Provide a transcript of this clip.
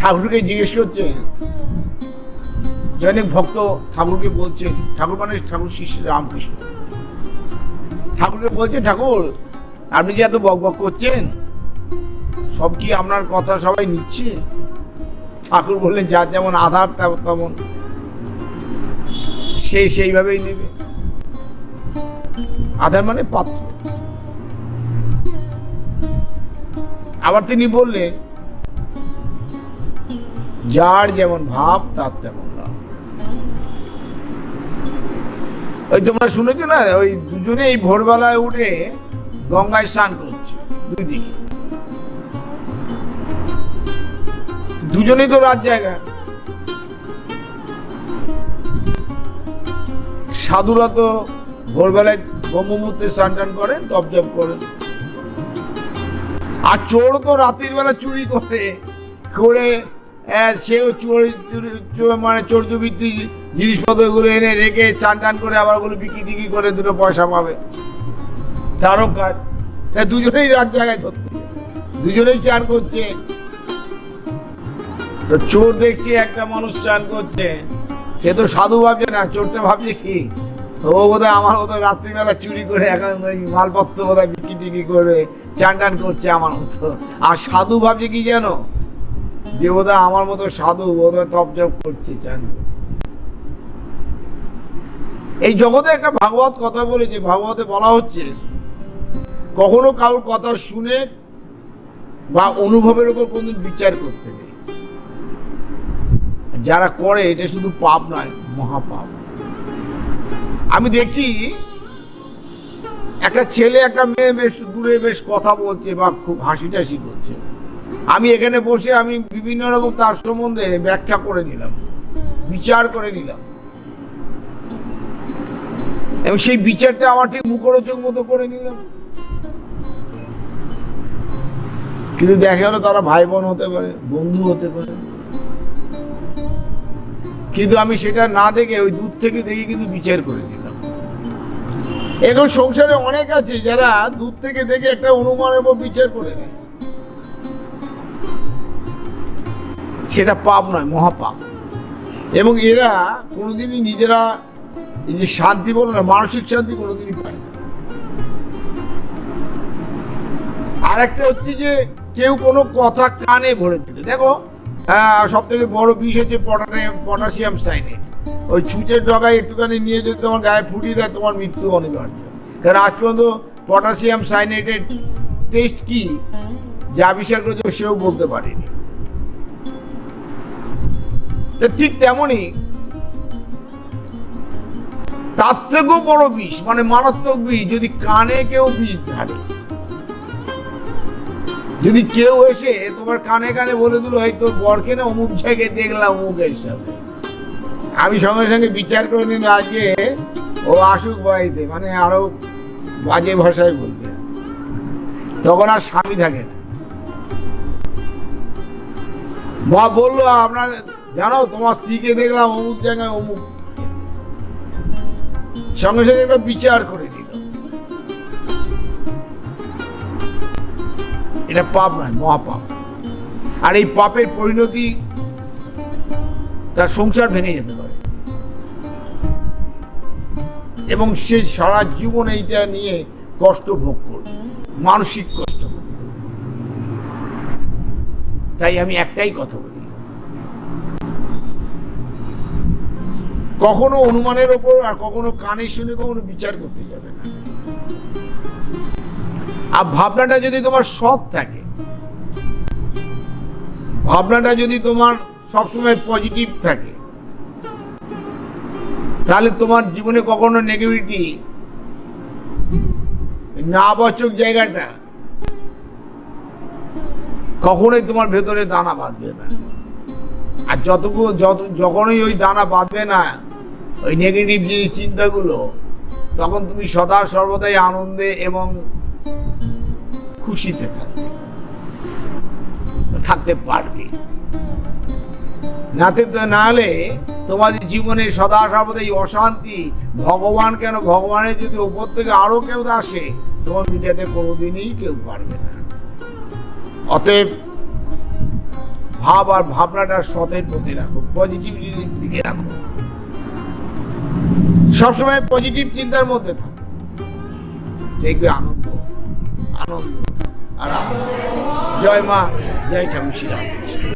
ঠাকুরকে জিজ্ঞেস করছেন, জনক ভক্ত ঠাকুরকে বলছেন, ঠাকুর মানে ঠাকুর শিষ্য রামকৃষ্ণ, ঠাকুরকে বলছে, ঠাকুর আপনি যে এত বক বক করছেন, সব কি আপনার কথা সবাই নিচ্ছে? ঠাকুর বললেন, যার যেমন আধার তেমন সে সেইভাবেই নেবে। আধার মানে পাত্র। আবার তিনি বললেন, যার যেমন ভাব তার তেমন লাভ। ওই তোমরা শুনেছো না, ওই দুজনে এই ভোরবেলায় উঠে গঙ্গায় স্নান করছে, দুই দিকে দুজনেই তো রাত জায়গা। সাধুরা তো ভোরবেলায় ব্রহ্মমূর্তে স্নান টান করেন, তপ জপ করেন। আর চোর তো রাত্রির বেলা চুরি করে সেও মানে চোরজবৃত্তি জিনিসপত্রগুলো এনে রেখে চান টান করে আবার ওগুলো বিক্রি টিক্রি করে দুটো পয়সা পাবে, তারও কাজ। তাই দুজনেই রাত জায়গায় ধরতে, দুজনেই চান করছে। তো চোর দেখছে একটা মানুষ চান করছে, সে তো সাধু ভাবছে না, চোরটা ভাবছে কি, ও বোধহয় আমার মতো রাত্রিবেলা চুরি করে এখন ওই মালপত্র বোধহয় বিক্রি টিক্রি করে চান টান করছে আমার মতো। আর সাধু ভাবছে কি জানো, যে বোধহয় আমার মতো সাধু বোধহয় তপ জপ করছে, চান। এই জগতে একটা ভাগবত কথা বলেছে, ভাগবতে বলা হচ্ছে, কখনো কারোর কথা শুনে বা অনুভবের উপর কোনদিন বিচার করতে নেই। যারা করে এটা শুধু পাপ নয়, মহাপাপ। আমি দেখছি একটা ছেলে একটা মেয়ে বেশ দূরে বেশ কথা বলছে বা খুব হাসি টাসি করছে, আমি এখানে বসে আমি বিভিন্ন রকম তার সম্বন্ধে ব্যাখ্যা করে নিলাম, বিচার করে নিলাম, এবং সেই বিচারটা আমার ঠিক মুখরোচক মতো করে নিলাম। কিন্তু দেখা গেল তারা ভাই বোন হতে পারে, বন্ধু হতে পারে, কিন্তু আমি সেটা না দেখে ওই দূর থেকে দেখে কিন্তু বিচার করে নিলাম। এখন সংসারে অনেক আছে যারা দূর থেকে দেখে একটা অনুমানের উপর বিচার করে নেয়, সেটা পাপ নয়, মহাপাপ। এবং এরা কোনোদিনই নিজেরা এই যে শান্তি বলো না, মানসিক শান্তি কোনোদিনই পায় না। আর একটা হচ্ছে যে কেউ কোনো কথা কানে ভরে দিলে, দেখো সব থেকে বড় বিষ হচ্ছে পটাশিয়াম সাইনেট। ওই ছুঁচের ডগায় একটুখানি নিয়ে যদি তোমার গায়ে ফুটিয়ে দেয়, তোমার মৃত্যু অনিবার্য। কারণ আজ পর্যন্ত পটাশিয়াম সাইনেটের টেস্ট কি যা আবিষ্কার করেছে সেও বলতে পারেনি। ঠিক তেমনই তার থেকেও বড় বিষ, মানে মারাত্মক বিষ, যদি কানে কেউ বিষ ঢালে। যদি কেউ এসে তোমার কানে কানে বলে দিল, এই তোর বরকে না অমুক জায়গায় দেখলাম অমুকের সাথে, আমি সঙ্গে সঙ্গে বিচার করে নিন আজকে ও আসুক বাড়িতে, মানে আরো বাজে ভাষায় বলবে, তখন আর স্বামী থাকে না। মা বললো, আপনার জানো তোমার স্ত্রীকে দেখলাম অমুক জায়গায় অমুক, সঙ্গে সঙ্গে একটা বিচার করে দিল। এটা পাপ নয়, মহাপাপ। আর এই পাপের পরিণতি তার সংসার ভেঙে যেতে পারে, এবং সে সারা জীবন এইটা নিয়ে কষ্ট ভোগ করবে, মানসিক কষ্ট ভোগ করবে। তাই আমি একটাই কথা বলি, কখনো অনুমানের ওপর আর কখনো কানে শুনে কখনো বিচার করতে যাবে না। আর ভাবনাটা যদি তোমার সৎ থাকে, ভাবনাটা যদি তোমার সবসময় পজিটিভ থাকে, তাহলে তোমার জীবনে কখনো নেগেটিভিটি, নাবাচক জায়গাটা কখনোই তোমার ভেতরে দানা বাঁধবে না। আর যখনই ওই দানা বাঁধবে না, ওই নেগেটিভ জিনিস চিন্তাগুলো, তখন তুমি সদা সর্বদাই আনন্দে এবং খুশিতে থাকতে পারবে। না হলে তোমাদের জীবনে সদা সর্বদাই অশান্তি, ভগবান কেন, ভগবানের যদি উপর থেকে আরো কেউ আসে, তোমার মিটাতে কোনোদিনই কেউ পারবে না। অতএব ভাব আর ভাবনাটা সতের প্রতি রাখো, পজিটিভিটির দিকে রাখো, সবসময় পজিটিভ চিন্তার মধ্যে থাকো, দেখবে আনন্দ আনন্দ আর আনন্দ। জয় মা, জয় ঠাকুর শ্রী রাম।